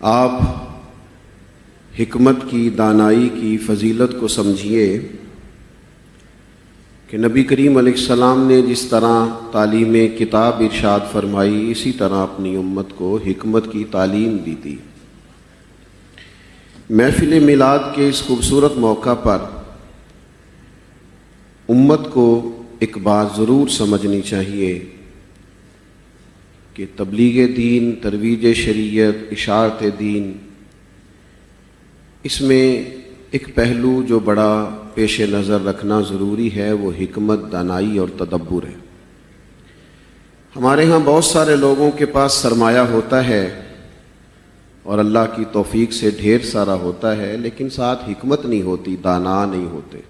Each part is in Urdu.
آپ حکمت کی، دانائی کی فضیلت کو سمجھیے کہ نبی کریم علیہ السلام نے جس طرح تعلیم کتاب ارشاد فرمائی، اسی طرح اپنی امت کو حکمت کی تعلیم بھی دی۔ محفل میلاد کے اس خوبصورت موقع پر امت کو ایک بات ضرور سمجھنی چاہیے کہ تبلیغ دین، ترویج شریعت، اشاعت دین، اس میں ایک پہلو جو بڑا پیش نظر رکھنا ضروری ہے وہ حکمت، دانائی اور تدبر ہے۔ ہمارے ہاں بہت سارے لوگوں کے پاس سرمایہ ہوتا ہے اور اللہ کی توفیق سے ڈھیر سارا ہوتا ہے، لیکن ساتھ حکمت نہیں ہوتی، دانا نہیں ہوتے۔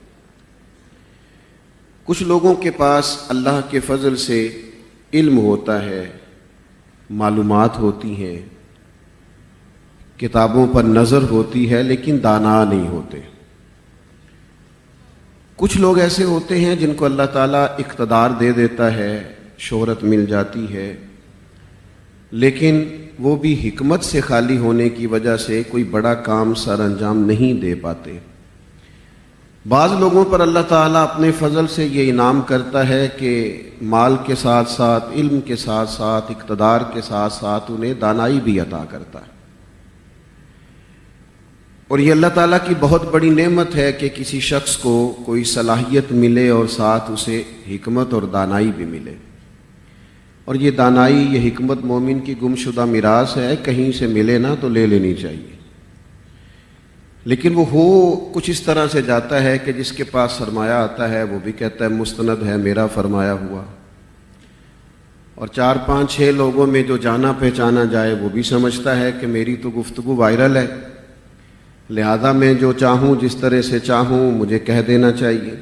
کچھ لوگوں کے پاس اللہ کے فضل سے علم ہوتا ہے، معلومات ہوتی ہیں، کتابوں پر نظر ہوتی ہے، لیکن دانا نہیں ہوتے۔ کچھ لوگ ایسے ہوتے ہیں جن کو اللہ تعالیٰ اقتدار دے دیتا ہے، شہرت مل جاتی ہے، لیکن وہ بھی حکمت سے خالی ہونے کی وجہ سے کوئی بڑا کام سر انجام نہیں دے پاتے۔ بعض لوگوں پر اللہ تعالیٰ اپنے فضل سے یہ انعام کرتا ہے کہ مال کے ساتھ ساتھ، علم کے ساتھ ساتھ، اقتدار کے ساتھ ساتھ انہیں دانائی بھی عطا کرتا ہے۔ اور یہ اللہ تعالیٰ کی بہت بڑی نعمت ہے کہ کسی شخص کو کوئی صلاحیت ملے اور ساتھ اسے حکمت اور دانائی بھی ملے۔ اور یہ دانائی، یہ حکمت مومن کی گمشدہ میراث ہے، کہیں سے ملے نا تو لے لینی چاہیے۔ لیکن وہ ہو کچھ اس طرح سے جاتا ہے کہ جس کے پاس سرمایہ آتا ہے وہ بھی کہتا ہے مستند ہے، میرا فرمایا ہوا، اور 4-5-6 لوگوں میں جو جانا پہچانا جائے وہ بھی سمجھتا ہے کہ میری تو گفتگو وائرل ہے، لہذا میں جو چاہوں، جس طرح سے چاہوں مجھے کہہ دینا چاہیے۔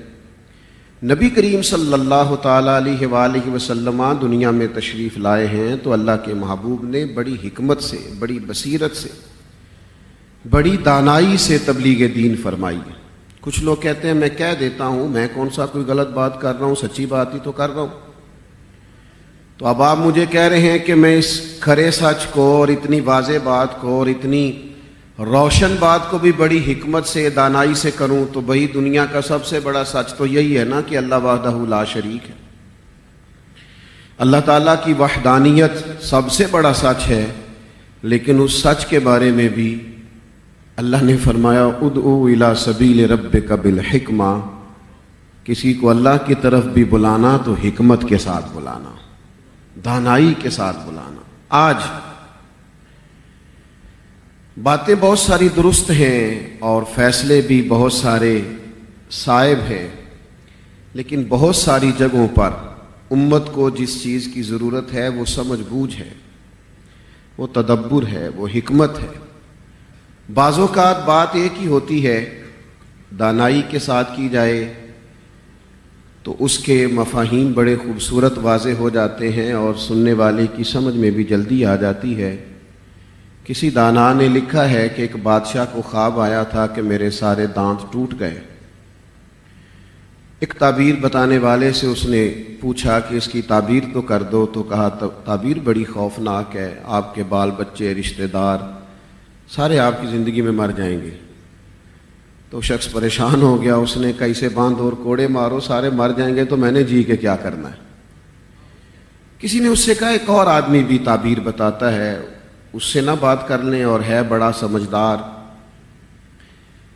نبی کریم صلی اللہ تعالیٰ علیہ وآلہ وسلم دنیا میں تشریف لائے ہیں تو اللہ کے محبوب نے بڑی حکمت سے، بڑی بصیرت سے، بڑی دانائی سے تبلیغ دین فرمائی ہے۔ کچھ لوگ کہتے ہیں میں کہہ دیتا ہوں، میں کون سا کوئی غلط بات کر رہا ہوں، سچی بات ہی تو کر رہا ہوں۔ تو اب آپ مجھے کہہ رہے ہیں کہ میں اس کھرے سچ کو اور اتنی واضح بات کو اور اتنی روشن بات کو بھی بڑی حکمت سے، دانائی سے کروں، تو بھئی دنیا کا سب سے بڑا سچ تو یہی ہے نا کہ اللہ وحدہ لا شریک ہے۔ اللہ تعالیٰ کی وحدانیت سب سے بڑا سچ ہے، لیکن اس سچ کے بارے میں بھی اللہ نے فرمایا ادعو الی سبیل ربک بالحکمہ، کسی کو اللہ کی طرف بھی بلانا تو حکمت کے ساتھ بلانا، دانائی کے ساتھ بلانا۔ آج باتیں بہت ساری درست ہیں اور فیصلے بھی بہت سارے صائب ہیں، لیکن بہت ساری جگہوں پر امت کو جس چیز کی ضرورت ہے وہ سمجھ بوجھ ہے، وہ تدبر ہے، وہ حکمت ہے۔ بعض اوقات بات ایک ہی ہوتی ہے، دانائی کے ساتھ کی جائے تو اس کے مفاہیم بڑے خوبصورت واضح ہو جاتے ہیں اور سننے والے کی سمجھ میں بھی جلدی آ جاتی ہے۔ کسی دانا نے لکھا ہے کہ ایک بادشاہ کو خواب آیا تھا کہ میرے سارے دانت ٹوٹ گئے۔ ایک تعبیر بتانے والے سے اس نے پوچھا کہ اس کی تعبیر تو کر دو، تو کہا تعبیر بڑی خوفناک ہے، آپ کے بال بچے، رشتہ دار سارے آپ کی زندگی میں مر جائیں گے۔ تو شخص پریشان ہو گیا، اس نے کہا اسے باندھو اور کوڑے مارو، سارے مر جائیں گے تو میں نے جی کے کیا کرنا ہے۔ کسی نے اس سے کہا ایک اور آدمی بھی تعبیر بتاتا ہے، اس سے نہ بات کر لیں، اور ہے بڑا سمجھدار،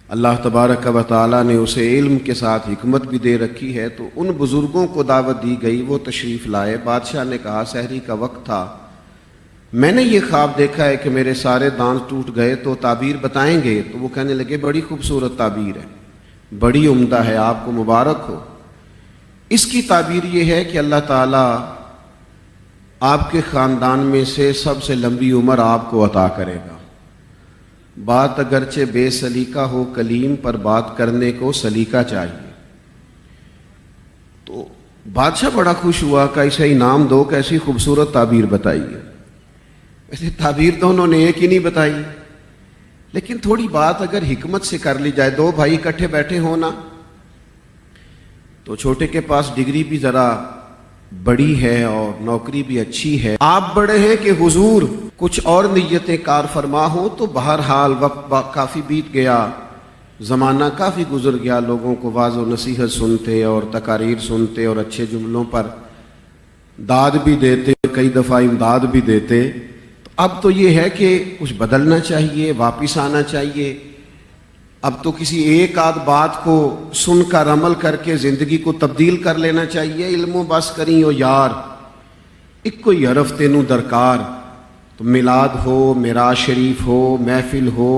اللہ تبارک و تعالیٰ نے اسے علم کے ساتھ حکمت بھی دے رکھی ہے۔ تو ان بزرگوں کو دعوت دی گئی، وہ تشریف لائے۔ بادشاہ نے کہا سحری کا وقت تھا، میں نے یہ خواب دیکھا ہے کہ میرے سارے دانت ٹوٹ گئے، تو تعبیر بتائیں گے؟ تو وہ کہنے لگے بڑی خوبصورت تعبیر ہے، بڑی عمدہ ہے، آپ کو مبارک ہو۔ اس کی تعبیر یہ ہے کہ اللہ تعالیٰ آپ کے خاندان میں سے سب سے لمبی عمر آپ کو عطا کرے گا۔ بات اگرچہ بے سلیقہ ہو کلیم، پر بات کرنے کو سلیقہ چاہیے۔ تو بادشاہ بڑا خوش ہوا کہ اسے انعام دو، کیسی خوبصورت تعبیر بتائی ہے۔ ویسے تعبیر تو انہوں نے ایک ہی نہیں بتائی، لیکن تھوڑی بات اگر حکمت سے کر لی جائے، دو بھائی اکٹھے بیٹھے ہونا تو چھوٹے کے پاس ڈگری بھی ذرا بڑی ہے اور نوکری بھی اچھی ہے، آپ بڑے ہیں کہ حضور کچھ اور نیتیں کار فرما ہوں، تو بہرحال وقت کافی بیت گیا، زمانہ کافی گزر گیا، لوگوں کو واعظ و نصیحت سنتے اور تقاریر سنتے اور اچھے جملوں پر داد بھی دیتے، کئی دفعہ امداد بھی دیتے۔ اب تو یہ ہے کہ کچھ بدلنا چاہیے، واپس آنا چاہیے۔ اب تو کسی ایک آدھ بات کو سن کر عمل کر کے زندگی کو تبدیل کر لینا چاہیے۔ علم و بس کریں او یار، ایک کوئی حرف تینوں درکار، تو میلاد ہو، معراج شریف ہو، محفل ہو،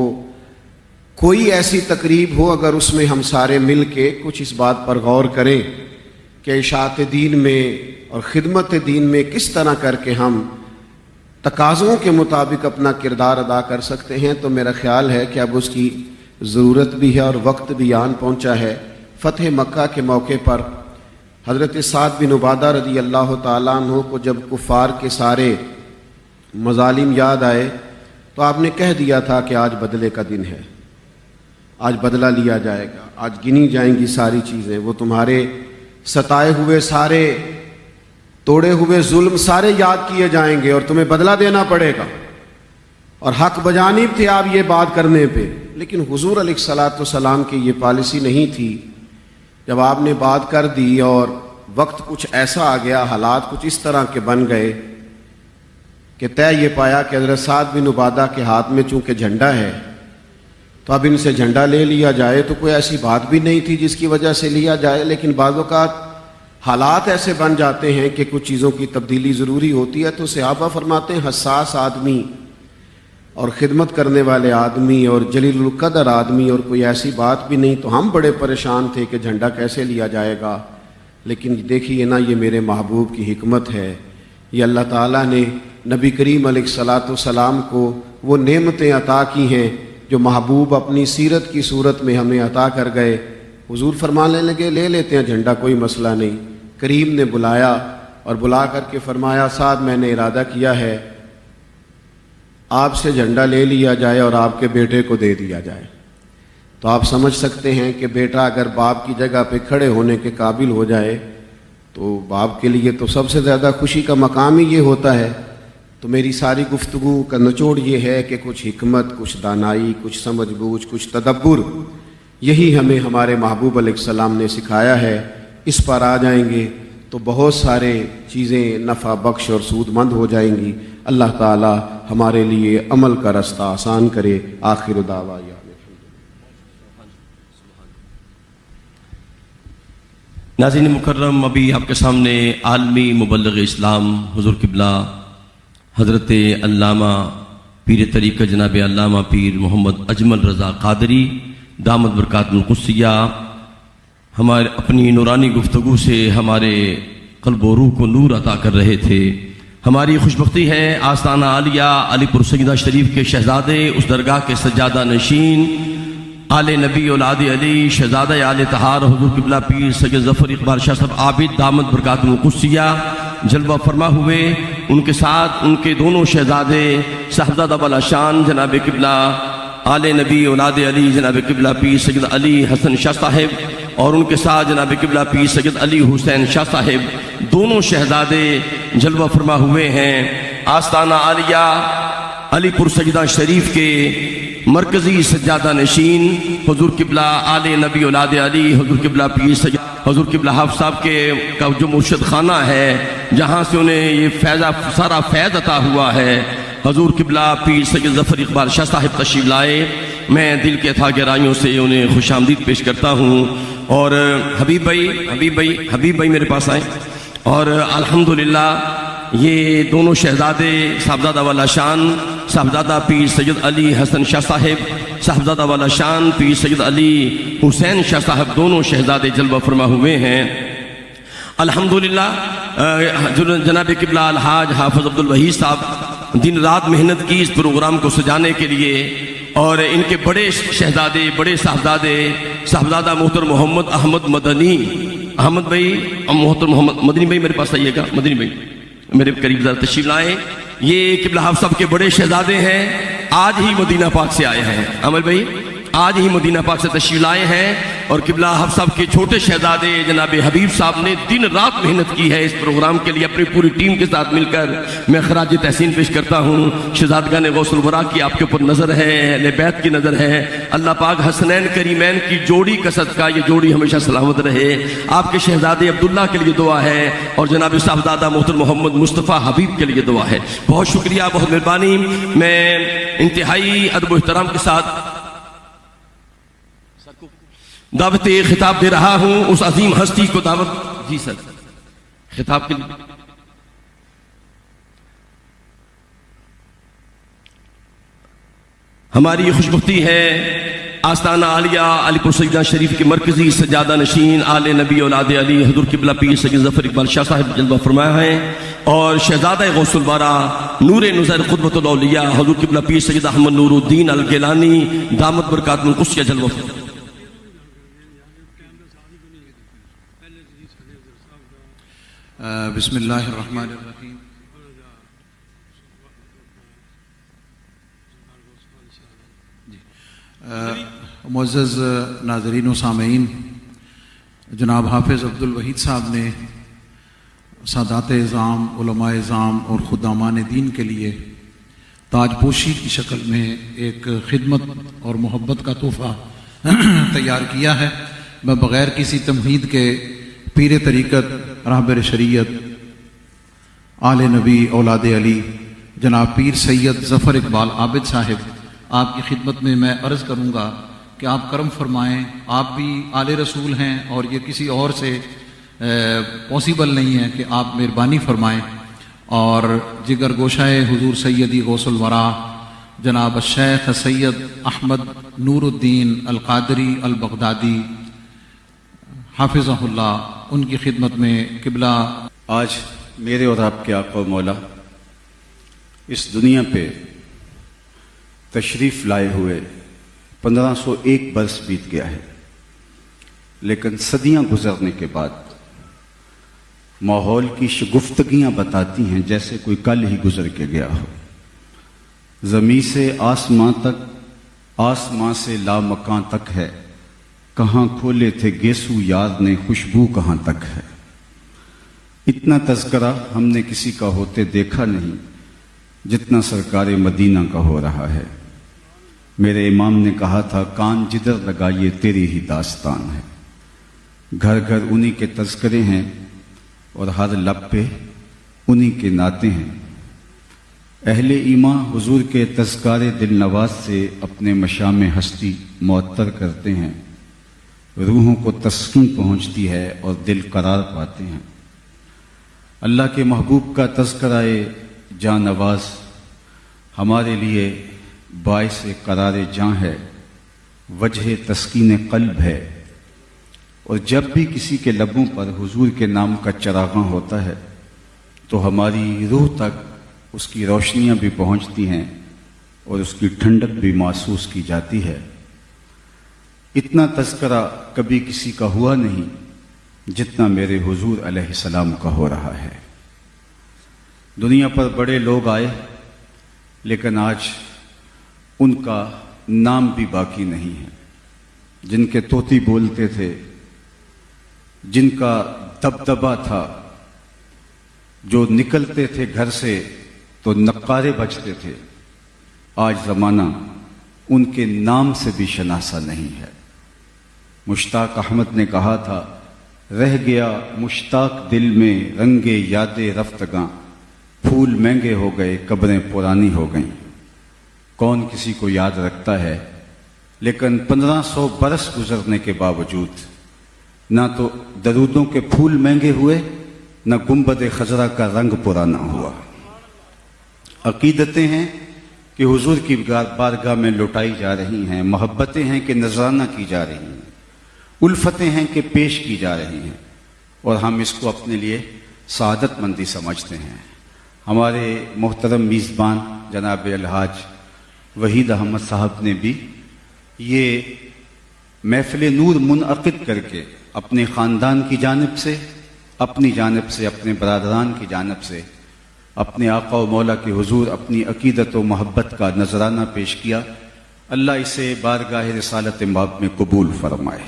کوئی ایسی تقریب ہو، اگر اس میں ہم سارے مل کے کچھ اس بات پر غور کریں کہ اشاعت دین میں اور خدمت دین میں کس طرح کر کے ہم تقاضوں کے مطابق اپنا کردار ادا کر سکتے ہیں، تو میرا خیال ہے کہ اب اس کی ضرورت بھی ہے اور وقت بھی آن پہنچا ہے۔ فتح مکہ کے موقع پر حضرت سعد بن عبادہ رضی اللہ تعالیٰ عنہ کو جب کفار کے سارے مظالم یاد آئے تو آپ نے کہہ دیا تھا کہ آج بدلے کا دن ہے، آج بدلہ لیا جائے گا، آج گنی جائیں گی ساری چیزیں، وہ تمہارے ستائے ہوئے سارے توڑے ہوئے ظلم سارے یاد کیے جائیں گے اور تمہیں بدلہ دینا پڑے گا، اور حق بجانب تھے آپ یہ بات کرنے پہ۔ لیکن حضور علیہ الصلوۃ والسلام کی یہ پالیسی نہیں تھی۔ جب آپ نے بات کر دی اور وقت کچھ ایسا آ گیا، حالات کچھ اس طرح کے بن گئے کہ طے یہ پایا کہ حضرت سعد بن عبادہ کے ہاتھ میں چونکہ جھنڈا ہے تو اب ان سے جھنڈا لے لیا جائے، تو کوئی ایسی بات بھی نہیں تھی جس کی وجہ سے لیا جائے، لیکن بعض اوقات حالات ایسے بن جاتے ہیں کہ کچھ چیزوں کی تبدیلی ضروری ہوتی ہے۔ تو صحابہ فرماتے ہیں حساس آدمی اور خدمت کرنے والے آدمی اور جلیل القدر آدمی اور کوئی ایسی بات بھی نہیں، تو ہم بڑے پریشان تھے کہ جھنڈا کیسے لیا جائے گا۔ لیکن دیکھیے نا، یہ میرے محبوب کی حکمت ہے، یہ اللہ تعالیٰ نے نبی کریم علیہ الصلوۃ والسلام کو وہ نعمتیں عطا کی ہیں جو محبوب اپنی سیرت کی صورت میں ہمیں عطا کر گئے۔ حضور فرمانے لگے لے لیتے ہیں جھنڈا، کوئی مسئلہ نہیں۔ کریم نے بلایا اور بلا کر کے فرمایا سعد میں نے ارادہ کیا ہے آپ سے جھنڈا لے لیا جائے اور آپ کے بیٹے کو دے دیا جائے۔ تو آپ سمجھ سکتے ہیں کہ بیٹا اگر باپ کی جگہ پہ کھڑے ہونے کے قابل ہو جائے تو باپ کے لیے تو سب سے زیادہ خوشی کا مقام ہی یہ ہوتا ہے۔ تو میری ساری گفتگو کا نچوڑ یہ ہے کہ کچھ حکمت، کچھ دانائی، کچھ سمجھ بوجھ، کچھ تدبر، یہی ہمیں ہمارے محبوب علیہ السلام نے سکھایا ہے۔ اس پر آ جائیں گے تو بہت سارے چیزیں نفع بخش اور سود مند ہو جائیں گی۔ اللہ تعالی ہمارے لیے عمل کا رستہ آسان کرے۔ آخر دعوانا ناظرین مکرم، ابھی آپ کے سامنے عالمی مبلغ اسلام حضور قبلہ حضرت علامہ پیر طریقہ جناب علامہ پیر محمد اجمل رضا قادری دامت برکات القدسیہ ہمارے اپنی نورانی گفتگو سے ہمارے قلب و روح کو نور عطا کر رہے تھے۔ ہماری خوشبختی ہے آستانہ عالیہ علی پور سیدہ شریف کے شہزادے، اس درگاہ کے سجادہ نشین، آل نبی اولاد علی، شہزادہ آل طہار حضور قبلہ پیر سید ظفر اقبال شاہ صاحب عابد دامت برکات القدسیہ جلوہ فرما ہوئے۔ ان کے ساتھ ان کے دونوں شہزادے صاحبزادہ والا شان جناب قبلہ آل نبی اولاد علی جناب قبلہ پیر سید علی حسن شاہ صاحب، اور ان کے ساتھ جناب قبلہ پیر سید علی حسین شاہ صاحب، دونوں شہزادے جلوہ فرما ہوئے ہیں۔ آستانہ عالیہ علی پور سیدہ شریف کے مرکزی سجادہ نشین حضور قبلہ آل نبی اولاد علی حضور قبلہ پیر سید حضور قبلہ حافظ صاحب کے کا جو مرشد خانہ ہے جہاں سے انہیں یہ سارا فیض عطا ہوا ہے، حضور قبلہ پیر سید ظفر اقبال شاہ صاحب تشریف لائے۔ میں دل کے تھا گہرائیوں سے انہیں خوش آمدید پیش کرتا ہوں، اور حبیب بھائی میرے پاس آئے، اور الحمدللہ یہ دونوں شہزادے صاحبزادہ والا شان صاحبزادہ پیر سید علی حسن شاہ صاحب، صاحبزادہ والا شان پیر سید علی حسین شاہ صاحب، دونوں شہزادے جلوہ فرما ہوئے ہیں۔ الحمدللہ جناب قبلہ الحاج حافظ عبدالوحید صاحب دن رات محنت کی اس پروگرام کو سجانے کے لیے، اور ان کے بڑے شہزادے بڑے صاحبزادے صاحبزادہ محترم محمد احمد مدنی، احمد بھائی محترم محمد مدنی بھائی میرے پاس آئیے گا، مدنی بھائی میرے قریب ذرا تشریف لائیں۔ یہ قبلہ حافظ صاحب کے بڑے شہزادے ہیں، آج ہی مدینہ پاک سے آئے ہیں، عمر بھائی آج ہی مدینہ پاک سے تشریف لائے ہیں، اور قبلہ حفص صاحب کے چھوٹے شہزادے جناب حبیب صاحب نے دن رات محنت کی ہے اس پروگرام کے لیے اپنی پوری ٹیم کے ساتھ مل کر. میں خراج تحسین پیش کرتا ہوں. شہزادگان غوث الورا کی آپ کے اوپر نظر ہے, اہل بیت کی نظر ہے. اللہ پاک حسنین کریمین کی جوڑی کا صدقہ یہ جوڑی ہمیشہ سلامت رہے. آپ کے شہزادے عبداللہ کے لیے دعا ہے اور جناب صاحبزادہ محترم محمد مصطفیٰ حبیب کے لیے دعا ہے. بہت شکریہ, بہت مہربانی. میں انتہائی ادب و احترام کے ساتھ دعوت خطاب دے رہا ہوں اس عظیم ہستی کو. دعوت جی سر خطاب کے لیے. ہماری خوشبختی ہے آستانہ عالیہ علی پور سیدنا شریف کے مرکزی سجادہ نشین آل نبی اولاد علی حضور قبلہ پیر سید ظفر اقبال شاہ صاحب جلوہ فرمایا ہے, اور شہزادہ غوث الورا نور نظر قدوۃ الاولیاء حضور قبلہ پیر سید احمد نور الدین الگیلانی دامت برکاتہ القدسیہ جلوہ فرمایا. بسم اللہ الرحمن الرحیم. معزز ناظرین و سامعین, جناب حافظ عبدالوحید صاحب نے سادات اعظام, علماء اعظام اور خدامان دین کے لیے تاج پوشی کی شکل میں ایک خدمت اور محبت کا تحفہ تیار کیا ہے. میں بغیر کسی تمہید کے پیر طریقت راہبر شریعت آل نبی اولاد علی جناب پیر سید ظفر اقبال عابد صاحب آپ کی خدمت میں عرض کروں گا کہ آپ کرم فرمائیں. آپ بھی آل رسول ہیں اور یہ کسی اور سے پاسبل نہیں ہے کہ آپ مہربانی فرمائیں. اور جگر گوشہ حضور سیدی غوث الورا جناب الشیخ سید احمد نور الدین القادری البغدادی حافظہ اللہ, ان کی خدمت میں قبلہ. آج میرے اور آپ کے آقا و مولا اس دنیا پہ تشریف لائے ہوئے 1501 برس بیت گیا ہے, لیکن صدیاں گزرنے کے بعد ماحول کی شگفتگیاں بتاتی ہیں جیسے کوئی کل ہی گزر کے گیا ہو. زمین سے آسماں تک, آسماں سے لامکاں تک ہے, کہاں کھولے تھے گیسو یاد نے خوشبو کہاں تک ہے. اتنا تذکرہ ہم نے کسی کا ہوتے دیکھا نہیں جتنا سرکار مدینہ کا ہو رہا ہے. میرے امام نے کہا تھا کان جدھر لگائیے تیری ہی داستان ہے. گھر گھر انہی کے تذکرے ہیں اور ہر لب پہ انہی کے نعتیں ہیں. اہل ایمان حضور کے تذکار دل نواز سے اپنے مشام ہستی معطر کرتے ہیں. روحوں کو تسکین پہنچتی ہے اور دل قرار پاتے ہیں. اللہ کے محبوب کا تذکرہ جاں نواز ہمارے لیے باعث قرار جاں ہے, وجہ تسکین قلب ہے. اور جب بھی کسی کے لبوں پر حضور کے نام کا چراغاں ہوتا ہے تو ہماری روح تک اس کی روشنیاں بھی پہنچتی ہیں اور اس کی ٹھنڈک بھی محسوس کی جاتی ہے. اتنا تذکرہ کبھی کسی کا ہوا نہیں جتنا میرے حضور علیہ السلام کا ہو رہا ہے. دنیا پر بڑے لوگ آئے لیکن آج ان کا نام بھی باقی نہیں ہے. جن کے طوطی بولتے تھے, جن کا دبدبا تھا, جو نکلتے تھے گھر سے تو نقارے بجتے تھے, آج زمانہ ان کے نام سے بھی شناسہ نہیں ہے. مشتاق احمد نے کہا تھا رہ گیا مشتاق دل میں رنگے یاد رفتگاں, پھول مہنگے ہو گئے قبریں پرانی ہو گئیں. کون کسی کو یاد رکھتا ہے؟ لیکن 1500 برس گزرنے کے باوجود نہ تو درودوں کے پھول مہنگے ہوئے, نہ گنبد خضرا کا رنگ پرانا ہوا. عقیدتیں ہیں کہ حضور کی بارگاہ میں لٹائی جا رہی ہیں, محبتیں ہیں کہ نذرانہ کی جا رہی ہیں, الفتیں ہیں کہ پیش کی جا رہی ہیں, اور ہم اس کو اپنے لیے سعادت مندی سمجھتے ہیں. ہمارے محترم میزبان جناب الحاج وحید احمد صاحب نے بھی یہ محفل نور منعقد کر کے اپنے خاندان کی جانب سے, اپنی جانب سے, اپنے برادران کی جانب سے اپنے آقا و مولا کے حضور اپنی عقیدت و محبت کا نذرانہ پیش کیا. اللہ اسے بارگاہ رسالت مآب میں قبول فرمائے.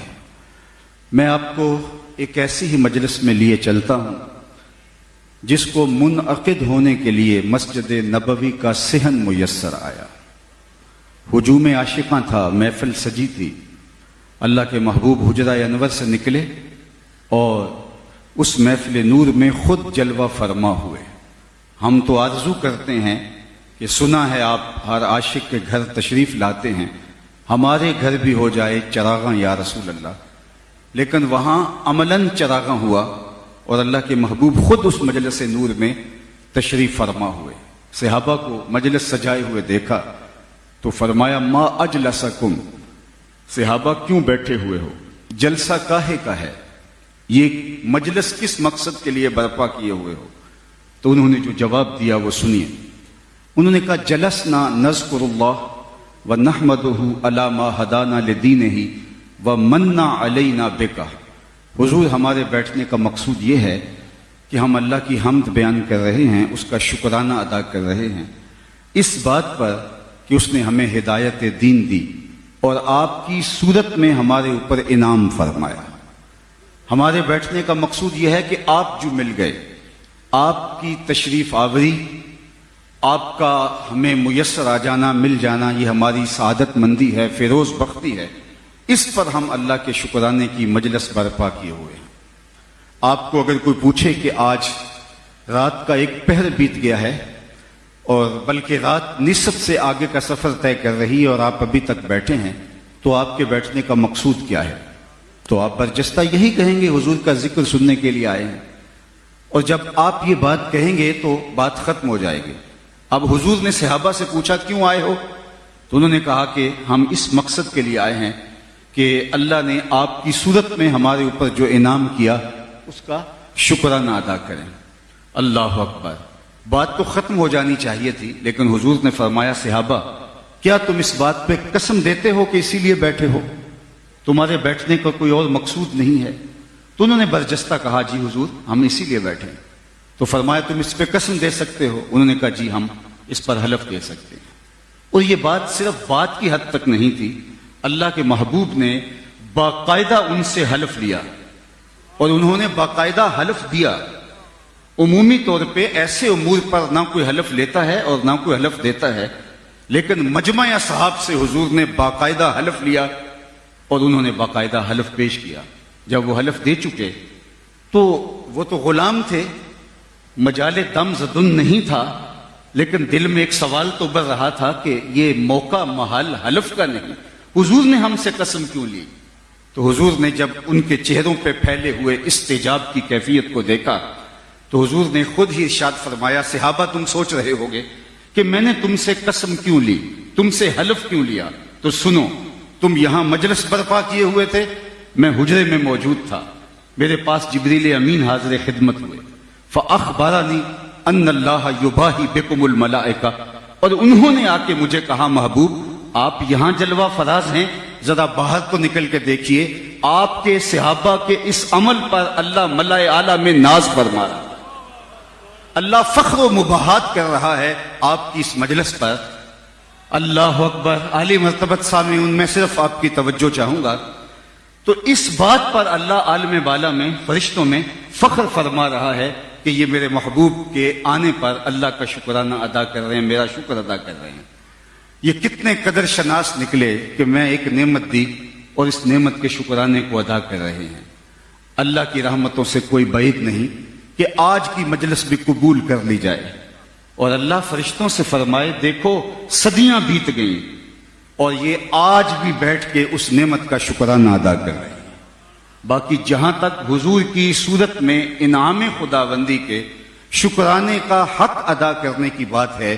میں آپ کو ایک ایسی ہی مجلس میں لیے چلتا ہوں جس کو منعقد ہونے کے لیے مسجد نبوی کا صحن میسر آیا. ہجوم عاشقاں تھا، محفل سجی تھی. اللہ کے محبوب حجرہ انور سے نکلے اور اس محفل نور میں خود جلوہ فرما ہوئے. ہم تو آرزو کرتے ہیں کہ سنا ہے آپ ہر عاشق کے گھر تشریف لاتے ہیں، ہمارے گھر بھی ہو جائے چراغاں یا رسول اللہ. لیکن وہاں عملاً چراغاں ہوا اور اللہ کے محبوب خود اس مجلس نور میں تشریف فرما ہوئے. صحابہ کو مجلس سجائے ہوئے دیکھا تو فرمایا ما اجلسکم، صحابہ کیوں بیٹھے ہوئے ہو، جلسہ کاہے کا ہے، یہ مجلس کس مقصد کے لیے برپا کیے ہوئے ہو؟ تو انہوں نے جو جواب دیا وہ سنیے. انہوں نے کہا جلسنا نذکر اللہ ونحمدہ علی ما ہدانا لدینہ ومنّ علینا بکا. حضور ہمارے بیٹھنے کا مقصود یہ ہے کہ ہم اللہ کی حمد بیان کر رہے ہیں، اس کا شکرانہ ادا کر رہے ہیں اس بات پر کہ اس نے ہمیں ہدایت دین دی اور آپ کی صورت میں ہمارے اوپر انعام فرمایا. ہمارے بیٹھنے کا مقصود یہ ہے کہ آپ جو مل گئے، آپ کی تشریف آوری، آپ کا ہمیں میسر آ جانا، مل جانا، یہ ہماری سعادت مندی ہے، فیروز بختی ہے. اس پر ہم اللہ کے شکرانے کی مجلس برپا کیے ہوئے ہیں. آپ کو اگر کوئی پوچھے کہ آج رات کا ایک پہر بیت گیا ہے اور بلکہ رات نصف سے آگے کا سفر طے کر رہی ہے اور آپ ابھی تک بیٹھے ہیں، تو آپ کے بیٹھنے کا مقصود کیا ہے؟ تو آپ برجستہ یہی کہیں گے حضور کا ذکر سننے کے لیے آئے ہیں. اور جب آپ یہ بات کہیں گے تو بات ختم ہو جائے گی. اب حضور نے صحابہ سے پوچھا کیوں آئے ہو؟ تو انہوں نے کہا کہ ہم اس مقصد کے لیے آئے ہیں کہ اللہ نے آپ کی صورت میں ہمارے اوپر جو انعام کیا اس کا شکرانہ ادا کریں. اللہ اکبر. بات تو ختم ہو جانی چاہیے تھی، لیکن حضور نے فرمایا صحابہ کیا تم اس بات پہ قسم دیتے ہو کہ اسی لیے بیٹھے ہو، تمہارے بیٹھنے کا کوئی اور مقصود نہیں ہے؟ تو انہوں نے برجستہ کہا جی حضور ہم اسی لیے بیٹھے ہیں. تو فرمایا تم اس پہ قسم دے سکتے ہو؟ انہوں نے کہا جی ہم اس پر حلف دے سکتے ہیں. اور یہ بات صرف بات کی حد تک نہیں تھی، اللہ کے محبوب نے باقاعدہ ان سے حلف لیا اور انہوں نے باقاعدہ حلف دیا. عمومی طور پہ ایسے امور پر نہ کوئی حلف لیتا ہے اور نہ کوئی حلف دیتا ہے، لیکن مجمع اصحاب سے حضور نے باقاعدہ حلف لیا اور انہوں نے باقاعدہ حلف پیش کیا. جب وہ حلف دے چکے تو وہ تو غلام تھے، مجال دم زدن نہیں تھا، لیکن دل میں ایک سوال تو بر رہا تھا کہ یہ موقع محل حلف کا نہیں، حضور نے ہم سے قسم کیوں لی؟ تو حضور نے جب ان کے چہروں پہ پھیلے ہوئے استجاب کی کیفیت کو دیکھا تو حضور نے خود ہی ارشاد فرمایا صحابہ تم سوچ رہے ہوگے کہ میں نے تم سے قسم کیوں لی، تم سے حلف کیوں لیا؟ تو سنو، تم یہاں مجلس برپا کیے ہوئے تھے، میں حجرے میں موجود تھا، میرے پاس جبریل امین حاضر خدمت ہوئے، فاخبرنی ان اللہ یباہی بکم الملائکہ، اور انہوں نے آ کے مجھے کہا محبوب آپ یہاں جلوہ فراز ہیں، ذرا باہر کو نکل کے دیکھیے، آپ کے صحابہ کے اس عمل پر اللہ ملائے اعلیٰ میں ناز فرما رہا ہے، اللہ فخر و مباحات کر رہا ہے آپ کی اس مجلس پر. اللہ اکبر. عالی مرتبت سامعین میں صرف آپ کی توجہ چاہوں گا. تو اس بات پر اللہ عالم بالا میں فرشتوں میں فخر فرما رہا ہے کہ یہ میرے محبوب کے آنے پر اللہ کا شکرانہ ادا کر رہے ہیں، میرا شکر ادا کر رہے ہیں. یہ کتنے قدر شناس نکلے کہ میں ایک نعمت دی اور اس نعمت کے شکرانے کو ادا کر رہے ہیں. اللہ کی رحمتوں سے کوئی بعید نہیں کہ آج کی مجلس بھی قبول کر لی جائے اور اللہ فرشتوں سے فرمائے دیکھو صدیاں بیت گئیں اور یہ آج بھی بیٹھ کے اس نعمت کا شکرانہ ادا کر رہے ہیں. باقی جہاں تک حضور کی صورت میں انعام خداوندی کے شکرانے کا حق ادا کرنے کی بات ہے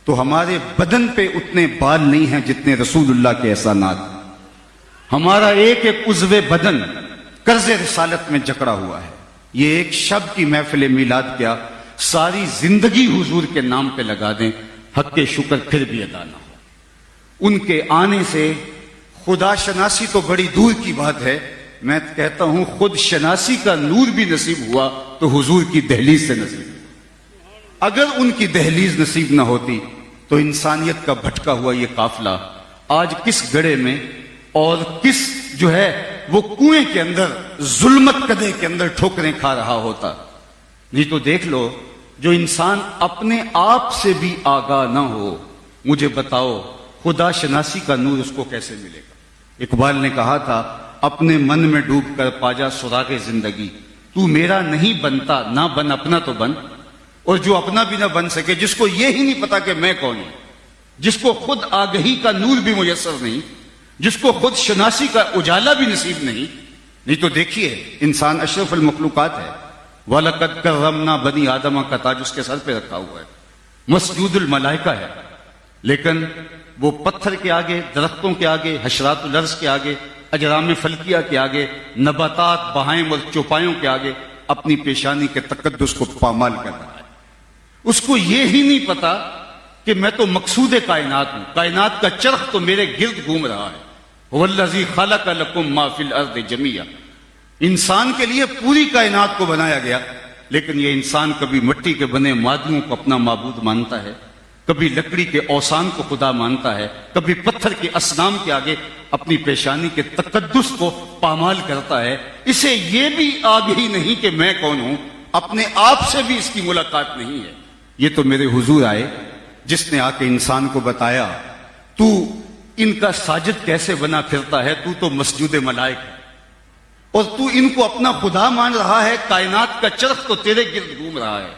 تو ہمارے بدن پہ اتنے بال نہیں ہیں جتنے رسول اللہ کے احسانات. ہمارا ایک ایک عضو بدن قرض رسالت میں جکڑا ہوا ہے. یہ ایک شب کی محفل میلاد کیا ساری زندگی حضور کے نام پہ لگا دیں، حق کے شکر پھر بھی ادا نہ ہو. ان کے آنے سے خدا شناسی تو بڑی دور کی بات ہے، میں کہتا ہوں خود شناسی کا نور بھی نصیب ہوا تو حضور کی دہلیز سے نصیب ہوا. اگر ان کی دہلیز نصیب نہ ہوتی تو انسانیت کا بھٹکا ہوا یہ قافلہ آج کس گڑھے میں اور کس وہ کنویں کے اندر ظلمت کدے کے اندر ٹھوکریں کھا رہا ہوتا. نہیں تو دیکھ لو جو انسان اپنے آپ سے بھی آگاہ نہ ہو، مجھے بتاؤ خدا شناسی کا نور اس کو کیسے ملے گا؟ اقبال نے کہا تھا اپنے من میں ڈوب کر پاجا سراغ زندگی، تو میرا نہیں بنتا نہ بن اپنا تو بن. اور جو اپنا بھی نہ بن سکے، جس کو یہ ہی نہیں پتا کہ میں کون ہوں، جس کو خود آگہی کا نور بھی میسر نہیں، جس کو خود شناسی کا اجالا بھی نصیب نہیں تو دیکھیے انسان اشرف المخلوقات ہے. وَلَقَدْ كَرَّمْنَا بَنِي آدَمَ کا تاج اس کے سر پہ رکھا ہوا ہے، مسجود الملائکہ ہے، لیکن وہ پتھر کے آگے، درختوں کے آگے، حشرات الارض کے آگے، اجرام فلکیہ کے آگے، نباتات، بہائم اور چوپایوں کے آگے اپنی پیشانی کے تقدس کو پامال کر رہا ہے. اس کو یہ ہی نہیں پتا کہ میں تو مقصود کائنات ہوں، کائنات کا چرخ تو میرے گرد گھوم رہا ہے. وَالَّذِي خَلَقَ لَكُم مَّا فِي الْأَرْضِ جَمِيعًا. انسان کے لیے پوری کائنات کو بنایا گیا، لیکن یہ انسان کبھی مٹی کے بنے مادیوں کو اپنا معبود مانتا ہے، کبھی لکڑی کے اوسان کو خدا مانتا ہے، کبھی پتھر کے اصنام کے آگے اپنی پیشانی کے تقدس کو پامال کرتا ہے. اسے یہ بھی آگہی نہیں کہ میں کون ہوں، اپنے آپ سے بھی اس کی ملاقات نہیں ہے. یہ تو میرے حضور آئے جس نے آ کے انسان کو بتایا تو ان کا ساجد کیسے بنا پھرتا ہے، تو مسجود ملائک ہے اور تو ان کو اپنا خدا مان رہا ہے. کائنات کا چرخ تو تیرے گرد گھوم رہا ہے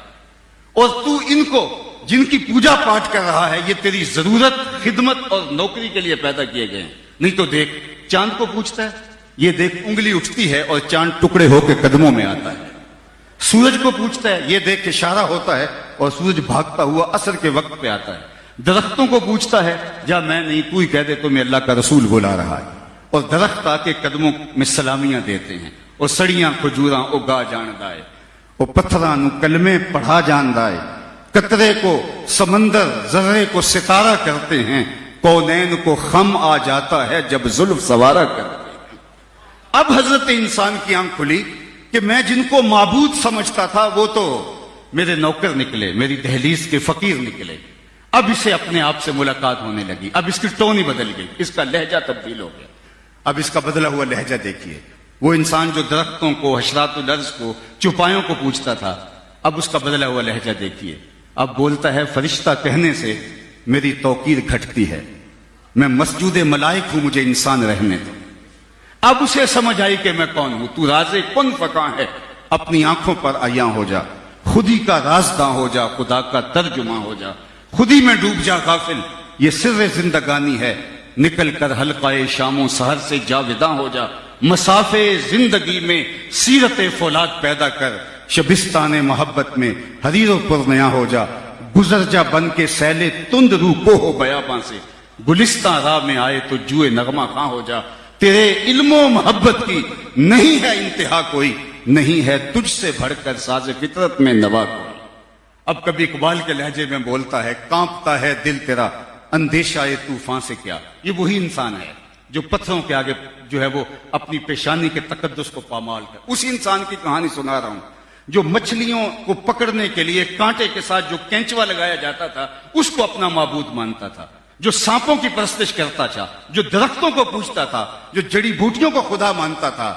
اور تو ان کو جن کی پوجا پاٹ کر رہا ہے، یہ تیری ضرورت، خدمت اور نوکری کے لیے پیدا کیے گئے ہیں. نہیں تو دیکھ چاند کو پوچھتا ہے، یہ دیکھ انگلی اٹھتی ہے اور چاند ٹکڑے ہو کے قدموں میں آتا ہے. سورج کو پوچھتا ہے، یہ دیکھ اشارہ ہوتا ہے اور سورج بھاگتا ہوا عصر کے وقت پہ آتا ہے. درختوں کو پوچھتا ہے، جا میں نہیں تو ہی کہہ دے تمہیں اللہ کا رسول بلا رہا ہے. اور درخت آ کے قدموں میں سلامیاں دیتے ہیں. اور سڑیاں کھجوراں اگا جان دائے، اور پتھراں نو کلمے پڑھا جان دائے. قطرے کو سمندر، ذرے کو ستارہ کرتے ہیں. کونین کو خم آ جاتا ہے جب زلف سوارا کرتے ہیں. اب حضرت انسان کی آنکھ کھلی کہ میں جن کو معبود سمجھتا تھا وہ تو میرے نوکر نکلے، میری دہلیز کے فقیر نکلے. اب اسے اپنے آپ سے ملاقات ہونے لگی. اب اس کی ٹون بدل گئی، اس کا لہجہ تبدیل ہو گیا. اب اس کا بدلا ہوا لہجہ دیکھیے. وہ انسان جو درختوں کو، حشرات الارض کو، چوپایوں کو پوچھتا تھا، اب اس کا بدلا ہوا لہجہ دیکھیے. اب بولتا ہے فرشتہ کہنے سے میری توقیر گھٹتی ہے، میں مسجود ملائک ہوں، مجھے انسان رہنے دو. اب اسے سمجھ آئی کہ میں کون ہوں. تو راز کن فکاں ہے، اپنی آنکھوں پر عیاں ہو جا. خودی کا رازداں ہو جا، خدا کا ترجمہ ہو جا. خودی میں ڈوب جا غافل، یہ سر زندگانی ہے. نکل کر حلقہ شام و سحر سے جاوداں ہو جا. مسافے زندگی میں سیرت فولاد پیدا کر. شبستان محبت میں حریر و پرنیا ہو جا. گزر جا بن کے سیلے تند روح کو ہو بیاباں سے. گلستان راہ میں آئے تو جوئے نغمہ خاں ہو جا. تیرے علم و محبت کی نہیں ہے انتہا کوئی، نہیں ہے تجھ سے بڑھ کر ساز فطرت میں نوا کوئی. اب کبھی اقبال کے لہجے میں بولتا ہے، کانپتا ہے دل تیرا اندیشہ طوفان سے کیا. یہ وہی انسان ہے جو پتھروں کے آگے جو ہے وہ اپنی پیشانی کے تقدس کو پامال کر. اسی انسان کی کہانی سنا رہا ہوں جو مچھلیوں کو پکڑنے کے لیے کانٹے کے ساتھ جو کینچوا لگایا جاتا تھا اس کو اپنا معبود مانتا تھا، جو سانپوں کی پرستش کرتا تھا، جو درختوں کو پوچھتا تھا، جو جڑی بوٹیوں کو خدا مانتا تھا.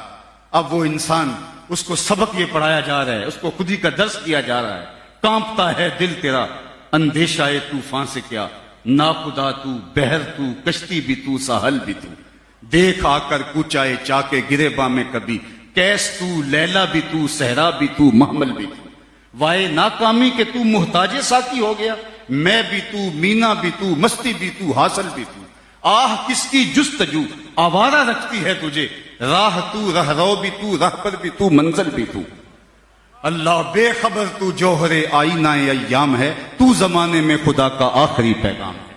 اب وہ انسان، اس کو سبق یہ پڑھایا جا رہا ہے، اس کو خودی کا درس دیا جا رہا ہے. کانپتا ہے دل تیرا اندیشہ طوفان سے کیا. ناخدا تو، بحر تو، کشتی بھی تو، ساحل بھی تو. دیکھ آ کر کوچائے چا کے گرے با میں کبھی. کیس تو، لیلا بھی تو، صحرا بھی تو، محمل بھی تو. وائے ناکامی کہ تو محتاج ساقی ہو گیا. میں بھی تو، مینا بھی تو، مستی بھی تو، حاصل بھی تو. آہ کس کی جستجو آوارہ رکھتی ہے تجھے. راہ تو، رہرو بھی تو، رہبر بھی تو، منزل بھی تو. اللہ بے خبر تو جوہر آئینہ ایام ہے. تو زمانے میں خدا کا آخری پیغام ہے.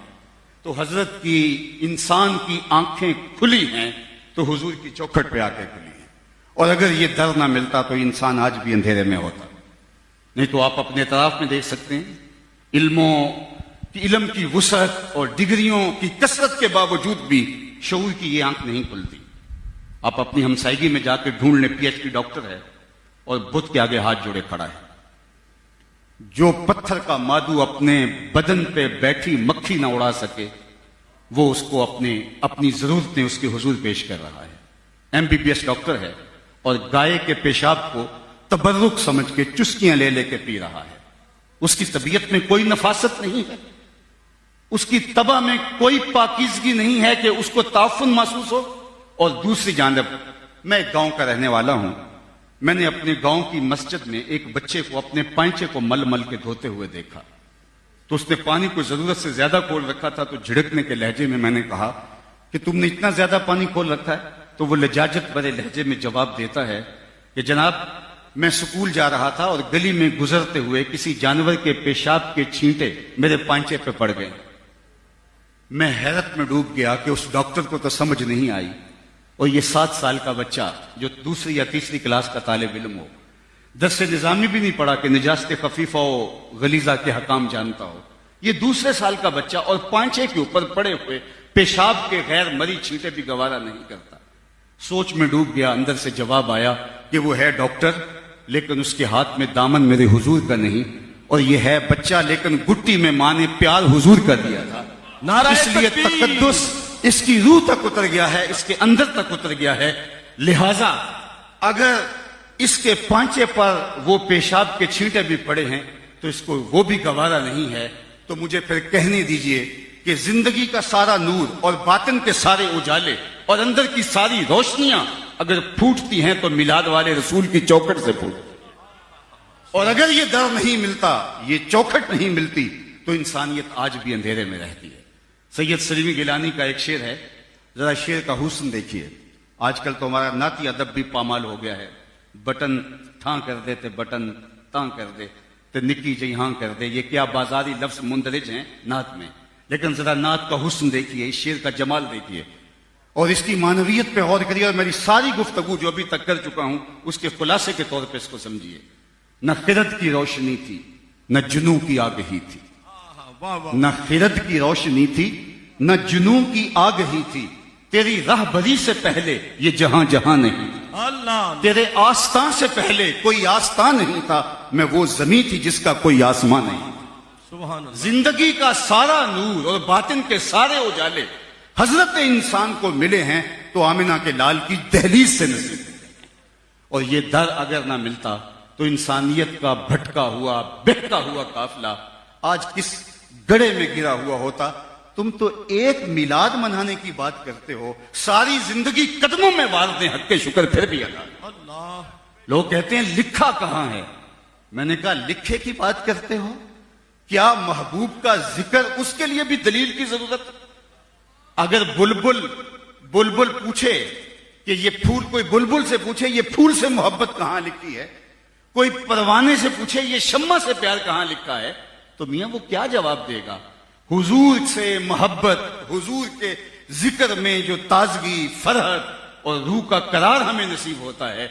تو حضرت کی، انسان کی آنکھیں کھلی ہیں تو حضور کی چوکھٹ پہ آ کے کھلی ہیں. اور اگر یہ در نہ ملتا تو انسان آج بھی اندھیرے میں ہوتا. نہیں تو آپ اپنے اطراف میں دیکھ سکتے ہیں، علم کی وسعت اور ڈگریوں کی کثرت کے باوجود بھی شعور کی یہ آنکھ نہیں کھلتی. آپ اپنی ہمسائیگی میں جا کے ڈھونڈ لیں، پی ایچ ڈی ڈاکٹر ہے اور بت کے آگے ہاتھ جوڑے کھڑا ہے. جو پتھر کا مادو اپنے بدن پہ بیٹھی مکھی نہ اڑا سکے، وہ اس کو اپنی ضرورتیں اس کے حضور پیش کر رہا ہے. MBBS ڈاکٹر ہے اور گائے کے پیشاب کو تبرک سمجھ کے چسکیاں لے لے کے پی رہا ہے. اس کی طبیعت میں کوئی نفاست نہیں ہے, اس کی طبع میں کوئی پاکیزگی نہیں ہے کہ اس کو تعفن محسوس ہو. اور دوسری جانب میں ایک گاؤں کا رہنے والا ہوں. میں نے اپنے گاؤں کی مسجد میں ایک بچے کو اپنے پائنچے کو مل مل کے دھوتے ہوئے دیکھا. تو اس نے پانی کو ضرورت سے زیادہ کھول رکھا تھا. تو جھڑکنے کے لہجے میں نے کہا کہ تم نے اتنا زیادہ پانی کھول رکھا ہے؟ تو وہ لجاجت بھرے لہجے میں جواب دیتا ہے کہ جناب میں سکول جا رہا تھا اور گلی میں گزرتے ہوئے کسی جانور کے پیشاب کے چھینٹے میرے پائنچے پہ پڑ گئے. میں حیرت میں ڈوب گیا کہ اس ڈاکٹر کو تو سمجھ نہیں آئی, اور یہ 7 سال کا بچہ جو دوسری یا تیسری کلاس کا طالب علم ہو, درس نظامی بھی نہیں پڑھا کہ نجاست خفیفہ و غلیظہ کے حکام جانتا ہو, یہ دوسرے سال کا بچہ اور پائنچے کے اوپر پڑے ہوئے پیشاب کے غیر مری چھینٹے بھی گوارا نہیں کرتا. سوچ میں ڈوب گیا. اندر سے جواب آیا کہ وہ ہے ڈاکٹر لیکن اس کے ہاتھ میں دامن میرے حضور کا نہیں, اور یہ ہے بچہ لیکن گٹی میں ماں نے پیار حضور کا دیا تھا. نعرہ اس لیے تکبیر! تقدس اس کی روح تک اتر گیا ہے, اس کے اندر تک اتر گیا ہے. لہذا اگر اس کے پانچے پر وہ پیشاب کے چھینٹے بھی پڑے ہیں تو اس کو وہ بھی گوارا نہیں ہے. تو مجھے پھر کہنے دیجئے کہ زندگی کا سارا نور اور باطن کے سارے اجالے اور اندر کی ساری روشنیاں اگر پھوٹتی ہیں تو میلاد والے رسول کی چوکھٹ سے پھوٹتی, اور اگر یہ در نہیں ملتا, یہ چوکھٹ نہیں ملتی, تو انسانیت آج بھی اندھیرے میں رہتی ہے. سید سلیمی گیلانی کا ایک شعر ہے, ذرا شعر کا حسن دیکھیے. آج کل تو ہمارا نعتی ادب بھی پامال ہو گیا ہے. بٹن ٹھاں کر دے تے بٹن تاں کر دے تے نکی جی ہاں کر دے, یہ کیا بازاری لفظ مندرج ہیں نعت میں. لیکن ذرا نعت کا حسن دیکھیے, اس شعر کا جمال دیکھیے اور اس کی معنویت پہ غور کریے, اور میری ساری گفتگو جو ابھی تک کر چکا ہوں اس کے خلاصے کے طور پہ اس کو سمجھیے. نہ خرد کی روشنی تھی نہ جنوں کی آگہی تھی, نہ خرد کی روشنی تھی نہ جنوں کی آگہی تھی, تیری راہبری سے پہلے یہ جہاں جہاں نہیں تھا, اللہ تیرے آستان سے پہلے کوئی آستان نہیں تھا, میں وہ زمین تھی جس کا کوئی آسمان نہیں تھا. سبحان اللہ. زندگی کا سارا نور اور باطن کے سارے اجالے حضرت انسان کو ملے ہیں تو آمنہ کے لال کی دہلیز سے نصیب ہے. اور یہ در اگر نہ ملتا تو انسانیت کا بھٹکا ہوا بہتا ہوا قافلہ آج کس گڑھے میں گرا ہوا ہوتا. تم تو ایک میلاد منانے کی بات کرتے ہو, ساری زندگی قدموں میں وار دیں حق کے شکر پھر بھی ادا. اللہ لوگ کہتے ہیں لکھا کہاں ہے. میں نے کہا لکھے کی بات کرتے ہو, کیا محبوب کا ذکر اس کے لیے بھی دلیل کی ضرورت؟ اگر بلبل پوچھے کہ یہ پھول, کوئی بلبل سے پوچھے یہ پھول سے محبت کہاں لکھی ہے, کوئی پروانے سے پوچھے یہ شمع سے پیار کہاں لکھا ہے, تو میاں وہ کیا جواب دے گا؟ حضور سے محبت, حضور کے ذکر میں جو تازگی, فرحت اور روح کا قرار ہمیں نصیب ہوتا ہے,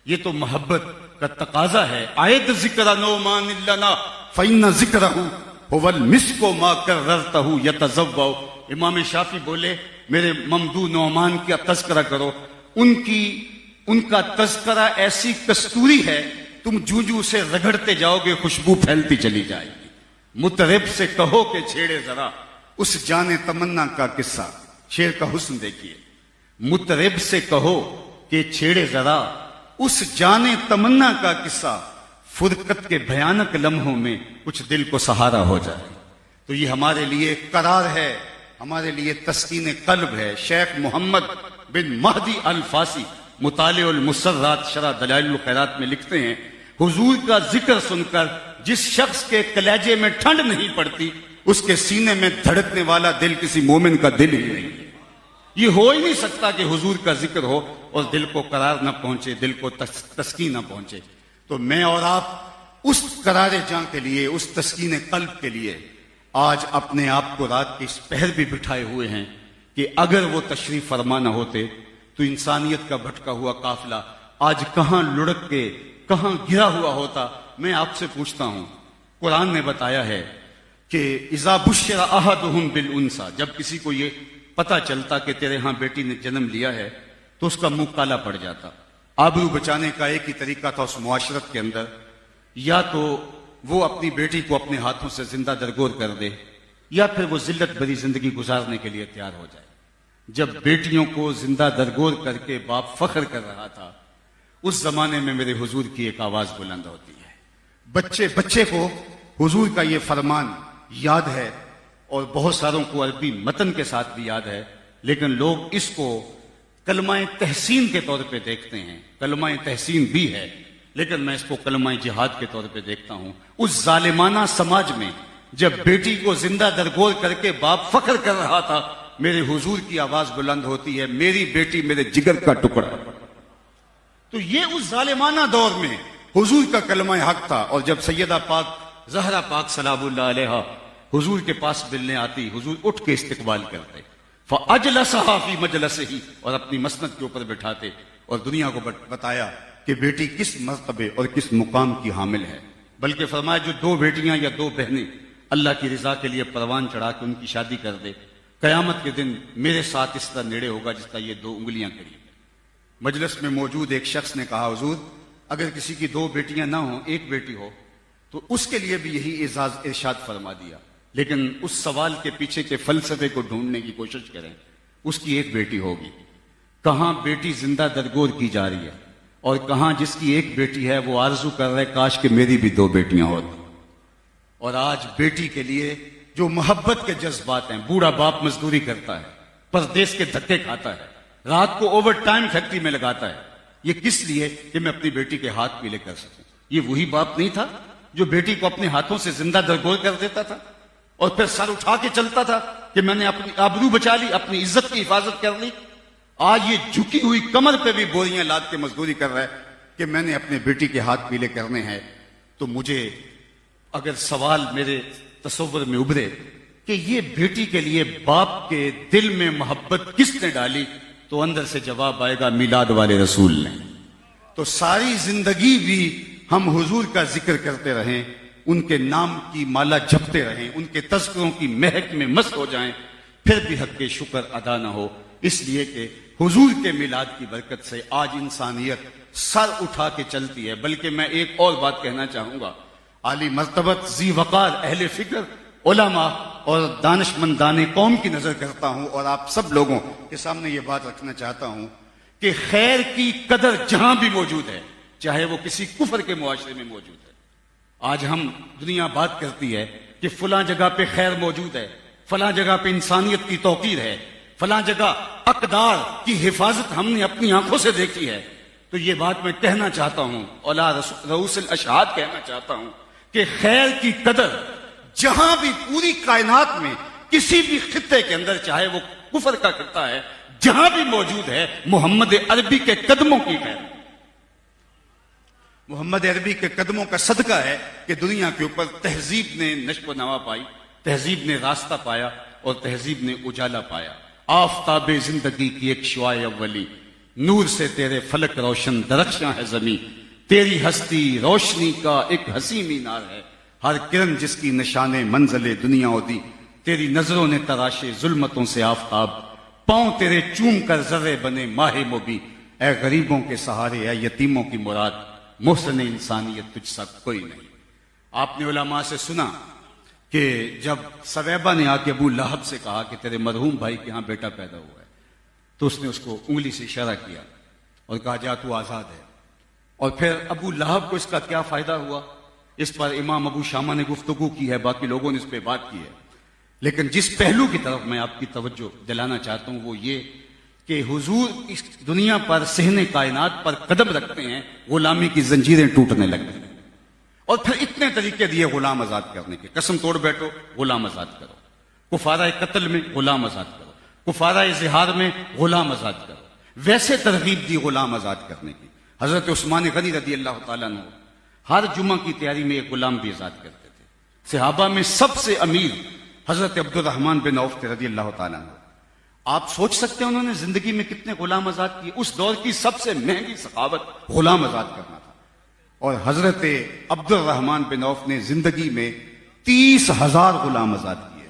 یہ تو محبت کا تقاضا ہے. آیت ذکر نعمان لنا فإن ذکرہ هو المسک ما کررتہ یتزوع. امام شافعی بولے میرے ممدوح نعمان کا تذکرہ کرو, ان کا تذکرہ ایسی کستوری ہے تم جو اسے رگڑتے جاؤ گے خوشبو پھیلتی چلی جائے گی. مطرب سے کہو کہ چھیڑے ذرا اس جان تمنا کا قصہ. شعر کا حسن دیکھیے. مطرب سے کہو کہ چھیڑے ذرا اس جان تمنا کا قصہ, فرقت کے بھیانک لمحوں میں کچھ دل کو سہارا ہو جائے. تو یہ ہمارے لیے قرار ہے, ہمارے لیے تسکین قلب ہے. شیخ محمد بن مہدی الفاسی مطالع المسرات شرح دلائل الخیرات میں لکھتے ہیں, حضور کا ذکر سن کر جس شخص کے کلیجے میں ٹھنڈ نہیں پڑتی اس کے سینے میں دھڑکنے والا دل کسی مومن کا دل ہی نہیں. یہ ہو ہی نہیں سکتا کہ حضور کا ذکر ہو اور دل کو قرار نہ پہنچے, دل کو تسکین نہ پہنچے. تو میں اور آپ اس قرار جاں کے لیے, اس تسکین قلب کے لیے آج اپنے آپ کو رات کے اس پہر بھی بٹھائے ہوئے ہیں کہ اگر وہ تشریف فرما نہ ہوتے تو انسانیت کا بھٹکا ہوا قافلہ آج کہاں لڑک کے کہاں گرا ہوا ہوتا. میں آپ سے پوچھتا ہوں, قرآن نے بتایا ہے کہ اذا بشر احدهم بالانثى, جب کسی کو یہ پتا چلتا کہ تیرے ہاں بیٹی نے جنم لیا ہے تو اس کا منہ کالا پڑ جاتا. آبرو بچانے کا ایک ہی طریقہ تھا اس معاشرت کے اندر, یا تو وہ اپنی بیٹی کو اپنے ہاتھوں سے زندہ درگور کر دے, یا پھر وہ ذلت بھری زندگی گزارنے کے لیے تیار ہو جائے. جب بیٹیوں کو زندہ درگور کر کے باپ فخر کر رہا تھا، اس زمانے میں میرے حضور کی ایک آواز بلند ہوتی ہے۔ بچے کو حضور کا یہ فرمان یاد ہے، اور بہت ساروں کو عربی متن کے ساتھ بھی یاد ہے، لیکن لوگ اس کو کلمہ تحسین کے طور پہ دیکھتے ہیں۔ کلمہ تحسین بھی ہے، لیکن میں اس کو کلمہ جہاد کے طور پہ دیکھتا ہوں۔ اس ظالمانہ سماج میں جب بیٹی کو زندہ درگور کر کے باپ فخر کر رہا تھا، میرے حضور کی آواز بلند ہوتی ہے، میری بیٹی میرے جگر کا ٹکڑا۔ تو یہ اس ظالمانہ دور میں حضور کا کلمہ حق تھا، اور جب سیدہ پاک زہرا پاک سلام اللہ علیہا حضور کے پاس ملنے آتی، حضور اٹھ کے استقبال کرتے، فَأَجْلَسَهَا فِي مَجْلَسِهِ، اور اپنی مسند کے اوپر بٹھاتے اور دنیا کو بتایا کہ بیٹی کس مرتبے اور کس مقام کی حامل ہے۔ بلکہ فرمایا جو 2 بیٹیاں یا 2 بہنیں اللہ کی رضا کے لیے پروان چڑھا کے ان کی شادی کر دے، قیامت کے دن میرے ساتھ اس طرح نیڑے ہوگا جس طرح یہ 2 انگلیاں قریب ہیں۔ مجلس میں موجود ایک شخص نے کہا، حضور اگر کسی کی 2 بیٹیاں نہ ہوں، 1 بیٹی ہو تو اس کے لیے بھی یہی اعزاز ارشاد فرما دیا، لیکن اس سوال کے پیچھے کے فلسفے کو ڈھونڈنے کی کوشش کریں۔ اس کی 1 بیٹی ہوگی، کہاں بیٹی زندہ درگور کی جا رہی ہے، اور کہاں جس کی 1 بیٹی ہے وہ آرزو کر رہے کاش کہ میری بھی 2 بیٹیاں ہوتی۔ اور آج بیٹی کے لیے جو محبت کے جذبات ہیں، بوڑھا باپ مزدوری کرتا ہے، پردیس کے دھکے کھاتا ہے، رات کو اوور ٹائم فیکٹری میں لگاتا ہے، یہ کس لیے؟ کہ میں اپنی بیٹی کے ہاتھ پیلے کر سکوں۔ یہ وہی باپ نہیں تھا جو بیٹی کو اپنے ہاتھوں سے زندہ درگور کر دیتا تھا اور پھر سر اٹھا کے چلتا تھا کہ میں نے اپنی آبرو بچا لی، اپنی عزت کی حفاظت کر لی۔ آج یہ جھکی ہوئی کمر پہ بھی بوریاں لاد کے مزدوری کر رہا ہے کہ میں نے اپنے بیٹی کے ہاتھ پیلے کرنے ہیں۔ تو مجھے اگر سوال میرے تصور میں ابھرے کہ یہ بیٹی کے لیے باپ کے دل میں محبت کس نے ڈالی، تو اندر سے جواب آئے گا میلاد والے رسول نے۔ تو ساری زندگی بھی ہم حضور کا ذکر کرتے رہیں، ان کے نام کی مالا جپتے رہیں، ان کے تذکروں کی مہک میں مست ہو جائیں، پھر بھی حق کے شکر ادا نہ ہو، اس لیے کہ حضور کے میلاد کی برکت سے آج انسانیت سر اٹھا کے چلتی ہے۔ بلکہ میں ایک اور بات کہنا چاہوں گا، عالی مرتبت ذی وقار اہل فکر علماء اور دانشمندان قوم کی نظر کرتا ہوں، اور آپ سب لوگوں کے سامنے یہ بات رکھنا چاہتا ہوں کہ خیر کی قدر جہاں بھی موجود ہے، چاہے وہ کسی کفر کے معاشرے میں موجود ہے۔ آج ہم دنیا بات کرتی ہے کہ فلاں جگہ پہ خیر موجود ہے، فلاں جگہ پہ انسانیت کی توقیر ہے، فلاں جگہ اقدار کی حفاظت ہم نے اپنی آنکھوں سے دیکھی ہے۔ تو یہ بات میں کہنا چاہتا ہوں، اولا رؤوس الاشہاد کہنا چاہتا ہوں کہ خیر کی قدر جہاں بھی پوری کائنات میں کسی بھی خطے کے اندر، چاہے وہ کفر کا خطہ ہے، جہاں بھی موجود ہے، محمد عربی کے قدموں کی خیر، محمد عربی کے قدموں کا صدقہ ہے کہ دنیا کے اوپر تہذیب نے نشو و نما پائی، تہذیب نے راستہ پایا اور تہذیب نے اجالا پایا۔ آفتاب زندگی کی ایک شعاع اولی، نور سے تیرے فلک روشن درخشاں ہے زمیں، تیری ہستی روشنی کا ایک حسین مینار ہے، ہر کرن جس کی نشان منزل دنیا دی، تیری نظروں نے تراشے ظلمتوں سے آفتاب، پاؤں تیرے چوم کر ذرے بنے ماہ مبیں، اے غریبوں کے سہارے، اے یتیموں کی مراد، محسن انسانیت تجھ سا کوئی نہیں۔ آپ نے علماء سے سنا کہ جب سویبہ نے آ کے ابو لہب سے کہا کہ تیرے مرحوم بھائی کے ہاں بیٹا پیدا ہوا ہے، تو اس نے اس کو انگلی سے اشارہ کیا اور کہا جا تو آزاد ہے۔ اور پھر ابو لہب کو اس کا کیا فائدہ ہوا، اس پر امام ابو شامہ نے گفتگو کی ہے، باقی لوگوں نے اس پہ بات کی ہے۔ لیکن جس پہلو کی طرف میں آپ کی توجہ دلانا چاہتا ہوں وہ یہ کہ حضور اس دنیا پر صحن کائنات پر قدم رکھتے ہیں، غلامی کی زنجیریں ٹوٹنے لگتی ہیں، اور پھر اتنے طریقے دیے غلام آزاد کرنے کے، قسم توڑ بیٹھو غلام آزاد کرو، کفارہ قتل میں غلام آزاد کرو، کفارہ اظہار میں غلام آزاد کرو، ویسے ترغیب دی غلام آزاد کرنے کی۔ حضرت عثمان غنی رضی اللہ تعالیٰ عنہ ہر جمعہ کی تیاری میں ایک غلام بھی آزاد کرتے تھے۔ صحابہ میں سب سے امیر حضرت عبد الرحمن بن عوف رضی اللہ تعالیٰ عنہ، آپ سوچ سکتے ہیں انہوں نے زندگی میں کتنے غلام آزاد کیے۔ اس دور کی سب سے مہنگی سخاوت غلام آزاد کرنا تھا، اور حضرت عبد الرحمن بن عوف نے زندگی میں 30,000 غلام آزاد کیے،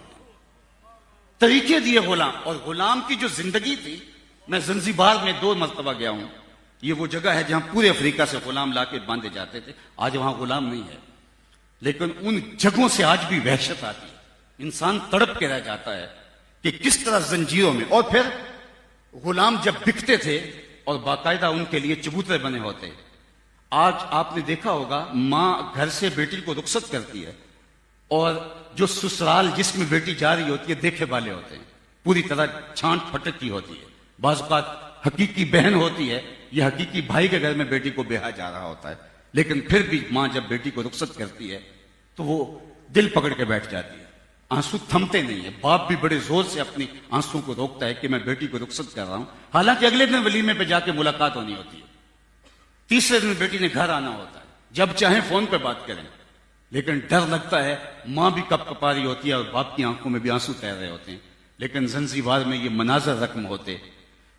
طریقے دیے غلام۔ اور غلام کی جو زندگی تھی، میں زنزیبار میں 2 مرتبہ گیا ہوں، یہ وہ جگہ ہے جہاں پورے افریقہ سے غلام لا کے باندھے جاتے تھے، آج وہاں غلام نہیں ہے، لیکن ان جگہوں سے آج بھی وحشت آتی ہے، انسان تڑپ کے رہ جاتا ہے کہ کس طرح زنجیروں میں۔ اور پھر غلام جب بکتے تھے اور باقاعدہ ان کے لیے چبوترے بنے ہوتے. آج آپ نے دیکھا ہوگا ماں گھر سے بیٹی کو رخصت کرتی ہے اور جو سسرال جس میں بیٹی جا رہی ہوتی ہے دیکھے والے ہوتے ہیں, پوری طرح چھانٹ پھٹک کی ہوتی ہے. بعض اوقات حقیقی بہن ہوتی ہے, یہ حقیقی بھائی کے گھر میں بیٹی کو بیاہا جا رہا ہوتا ہے, لیکن پھر بھی ماں جب بیٹی کو رخصت کرتی ہے تو وہ دل پکڑ کے بیٹھ جاتی ہے, آنسو تھمتے نہیں ہیں. باپ بھی بڑے زور سے اپنی آنسو کو روکتا ہے کہ میں بیٹی کو رخصت کر رہا ہوں, حالانکہ اگلے دن ولیمے پہ جا کے ملاقات ہونی ہوتی ہے, تیسرے دن بیٹی نے گھر آنا ہوتا ہے, جب چاہیں فون پہ بات کریں, لیکن ڈر لگتا ہے. ماں بھی کپ کپا رہی ہوتی ہے اور باپ کی آنکھوں میں بھی آنسو تیر رہے ہوتے ہیں. لیکن زنزیبار میں یہ مناظر رقم ہوتے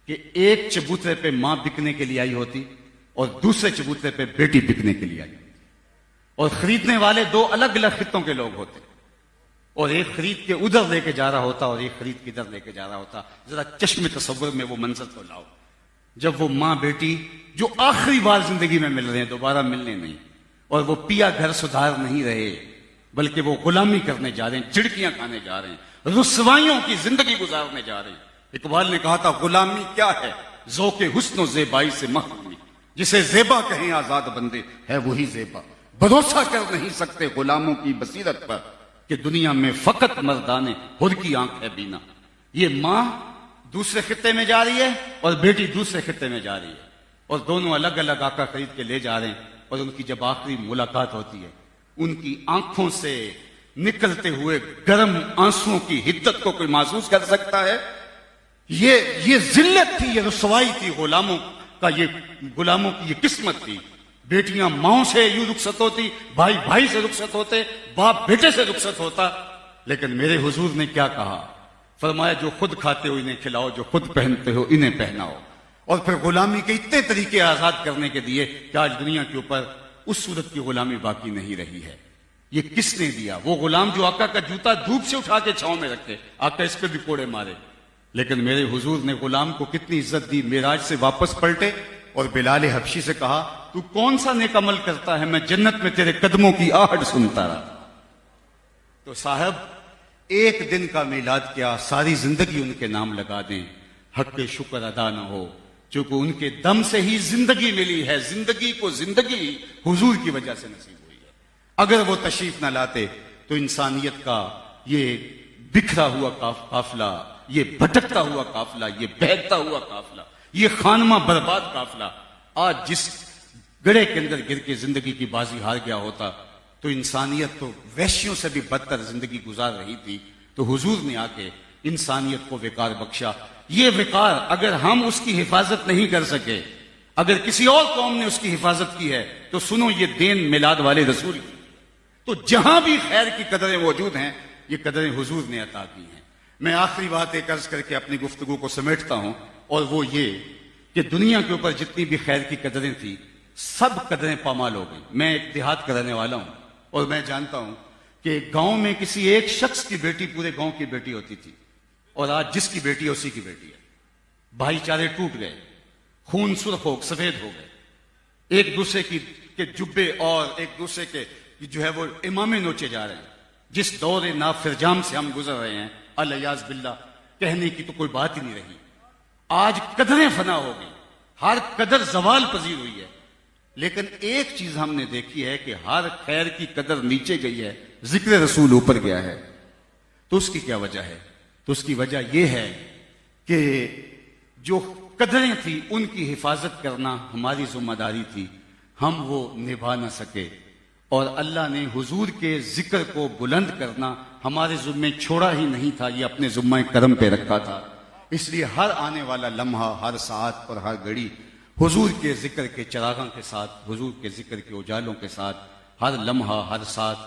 کہ ایک چبوترے پہ ماں بکنے کے لیے آئی ہوتی اور دوسرے چبوترے پہ بیٹی بکنے کے لیے آئی ہوتی, اور خریدنے والے دو الگ الگ خطوں کے لوگ ہوتے, اور ایک خرید کے ادھر لے کے جا رہا ہوتا اور ایک خرید کے ادھر لے کے جا رہا ہوتا. ذرا چشم تصور میں وہ منظر کو لاؤ, جب وہ ماں بیٹی جو آخری بار زندگی میں مل رہے ہیں, دوبارہ ملنے نہیں, اور وہ پیا گھر سدھار نہیں رہے بلکہ وہ غلامی کرنے جا رہے ہیں, چڑکیاں کھانے جا رہے ہیں, رسوائیوں کی زندگی گزارنے جا رہے ہیں. اقبال نے کہا تھا غلامی کیا ہے, ذوق حسن و زیبائی سے محرومی, جسے زیبا کہیں آزاد بندے ہے وہی زیبا. بھروسہ کر نہیں سکتے غلاموں کی بصیرت پر کہ دنیا میں فقط مردانے حر کی آنکھ ہے بینا. یہ ماں دوسرے خطے میں جا رہی ہے اور بیٹی دوسرے خطے میں جا رہی ہے, اور دونوں الگ الگ آقا خرید کے لے جا رہے ہیں, اور ان کی جب آخری ملاقات ہوتی ہے ان کی آنکھوں سے نکلتے ہوئے گرم آنسوؤں کی حدت کو کوئی محسوس کر سکتا ہے؟ یہ ذلت تھی, یہ رسوائی تھی غلاموں کا, یہ غلاموں کی یہ قسمت تھی. بیٹیاں ماؤں سے یوں رخصت ہوتی, بھائی بھائی سے رخصت ہوتے, باپ بیٹے سے رخصت ہوتا. لیکن میرے حضور نے کیا کہا؟ فرمایا جو خود کھاتے ہو انہیں کھلاؤ, جو خود پہنتے ہو انہیں پہناؤ. اور پھر غلامی کے اتنے طریقے آزاد کرنے کے دیے کہ آج دنیا کے اوپر اس صورت کی غلامی باقی نہیں رہی ہے. یہ کس نے دیا؟ وہ غلام جو آقا کا جوتا دھوپ سے اٹھا کے چھاؤں میں رکھے, آقا اس پہ بھی کوڑے مارے, لیکن میرے حضور نے غلام کو کتنی عزت دی. معراج سے واپس پلٹے اور بلال حبشی سے کہا تو کون سا نیک عمل کرتا ہے, میں جنت میں تیرے قدموں کی آہٹ سنتا رہا. تو صاحب ایک دن کا میلاد کیا, ساری زندگی ان کے نام لگا دیں, حق کے شکر ادا نہ ہو, چونکہ ان کے دم سے ہی زندگی ملی ہے. زندگی کو زندگی حضور کی وجہ سے نصیب ہوئی ہے. اگر وہ تشریف نہ لاتے تو انسانیت کا یہ بکھرا ہوا قافلہ, یہ بھٹکتا ہوا قافلہ, یہ بہتا ہوا قافلہ, یہ خانمہ برباد قافلہ آج جس گڑھے کے اندر گر کے زندگی کی بازی ہار گیا ہوتا تو انسانیت تو وحشیوں سے بھی بدتر زندگی گزار رہی تھی. تو حضور نے آ کے انسانیت کو وقار بخشا. یہ وقار اگر ہم اس کی حفاظت نہیں کر سکے, اگر کسی اور قوم نے اس کی حفاظت کی ہے تو سنو یہ دین میلاد والے رسول کی. تو جہاں بھی خیر کی قدریں موجود ہیں یہ قدریں حضور نے عطا کی ہیں. میں آخری بات ایک عرض کر کے اپنی گفتگو کو سمیٹتا ہوں, اور وہ یہ کہ دنیا کے اوپر جتنی بھی خیر کی قدریں تھیں سب قدریں پامال ہو گئی. میں ایک دیہات کا رہنے والا ہوں اور میں جانتا ہوں کہ گاؤں میں کسی ایک شخص کی بیٹی پورے گاؤں کی بیٹی ہوتی تھی, اور آج جس کی بیٹی ہے اسی کی بیٹی ہے. بھائی چارے ٹوٹ گئے, خون سرخ ہو سفید ہو گئے, ایک دوسرے کے جبے اور ایک دوسرے کے جو ہے وہ امامے نوچے جا رہے ہیں. جس دور نافرجام سے ہم گزر رہے ہیں الیاذ باللہ کہنے کی تو کوئی بات ہی نہیں رہی. آج قدریں فنا ہو گئی, ہر قدر زوال پذیر ہوئی ہے. لیکن ایک چیز ہم نے دیکھی ہے کہ ہر خیر کی قدر نیچے گئی ہے, ذکر رسول اوپر گیا ہے. تو اس کی کیا وجہ ہے؟ تو اس کی وجہ یہ ہے کہ جو قدریں تھیں ان کی حفاظت کرنا ہماری ذمہ داری تھی, ہم وہ نبھا نہ سکے, اور اللہ نے حضور کے ذکر کو بلند کرنا ہمارے ذمے چھوڑا ہی نہیں تھا, یہ اپنے ذمہ کرم پہ رکھا تھا. اس لیے ہر آنے والا لمحہ, ہر ساعت اور ہر گھڑی حضور کے ذکر کے چراغاں کے ساتھ, حضور کے ذکر کے اجالوں کے ساتھ ہر لمحہ ہر ساتھ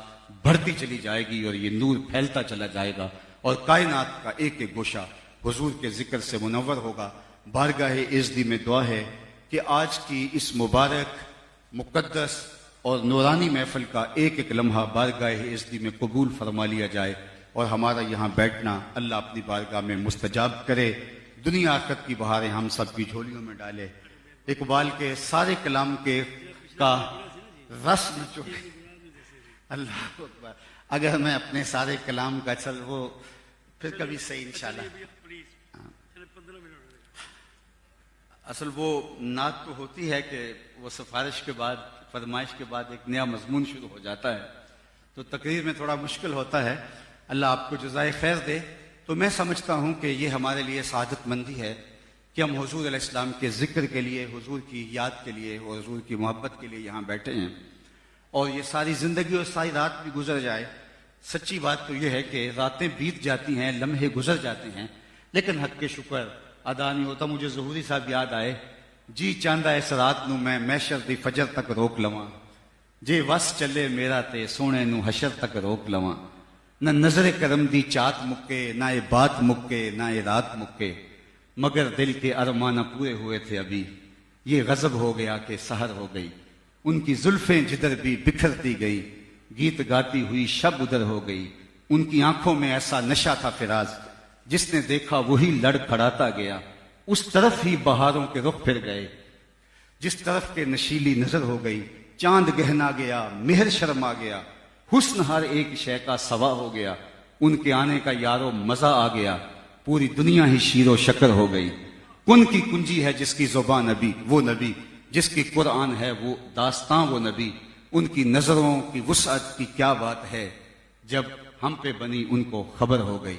بڑھتی چلی جائے گی, اور یہ نور پھیلتا چلا جائے گا, اور کائنات کا ایک ایک گوشہ حضور کے ذکر سے منور ہوگا. بارگاہ عزدی میں دعا ہے کہ آج کی اس مبارک مقدس اور نورانی محفل کا ایک ایک لمحہ بارگاہ عزدی میں قبول فرما لیا جائے, اور ہمارا یہاں بیٹھنا اللہ اپنی بارگاہ میں مستجاب کرے. دنیا آخرت کی بہاریں ہم سب کی جھولیوں میں ڈالے. اقبال کے سارے کلام کا رس نچوڑے. اللہ اکبر. اگر میں اپنے سارے کلام کا چل وہ پھر کبھی صحیح انشاءاللہ. اصل وہ نعت تو ہوتی ہے کہ وہ سفارش کے بعد فرمائش کے بعد ایک نیا مضمون شروع ہو جاتا ہے، تو تقریر میں تھوڑا مشکل ہوتا ہے. اللہ آپ کو جزائے خیر دے. تو میں سمجھتا ہوں کہ یہ ہمارے لیے سعادت مندی ہے کہ ہم حضور علیہ السلام کے ذکر کے لیے، حضور کی یاد کے لیے اور حضور کی محبت کے لیے یہاں بیٹھے ہیں، اور یہ ساری زندگی اور ساری رات بھی گزر جائے. سچی بات تو یہ ہے کہ راتیں بیت جاتی ہیں، لمحے گزر جاتے ہیں، لیکن حق کے شکر ادا نہیں ہوتا. مجھے ظہوری صاحب یاد آئے، جی چاہتا اس رات نو میں محشر دی فجر تک روک لواں، جے وس چلے میرا تے سونے نو حشر تک روک لواں. نہ نظر کرم دی چات مکے، نہ یہ بات مکے، نہ یہ رات مکے، مگر دل کے ارمان نہ پورے ہوئے تھے ابھی. یہ غضب ہو گیا کہ سحر ہو گئی، ان کی زلفیں جدھر بھی بکھرتی گئی، گیت گاتی ہوئی شب ادھر ہو گئی. ان کی آنکھوں میں ایسا نشہ تھا فراز، جس نے دیکھا وہی لڑ کھڑاتا گیا. اس طرف ہی بہاروں کے رخ پھر گئے، جس طرف کے نشیلی نظر ہو گئی. چاند گہنا گیا، مہر شرما گیا، حسن ہر ایک شے کا سوا ہو گیا. ان کے آنے کا یارو مزہ آ گیا، پوری دنیا ہی شیر و شکر ہو گئی. کن کی کنجی ہے جس کی زبان نبی، وہ نبی جس کی قرآن ہے وہ داستان، وہ نبی. ان کی نظروں کی وسعت کی کیا بات ہے، جب ہم پہ بنی ان کو خبر ہو گئی.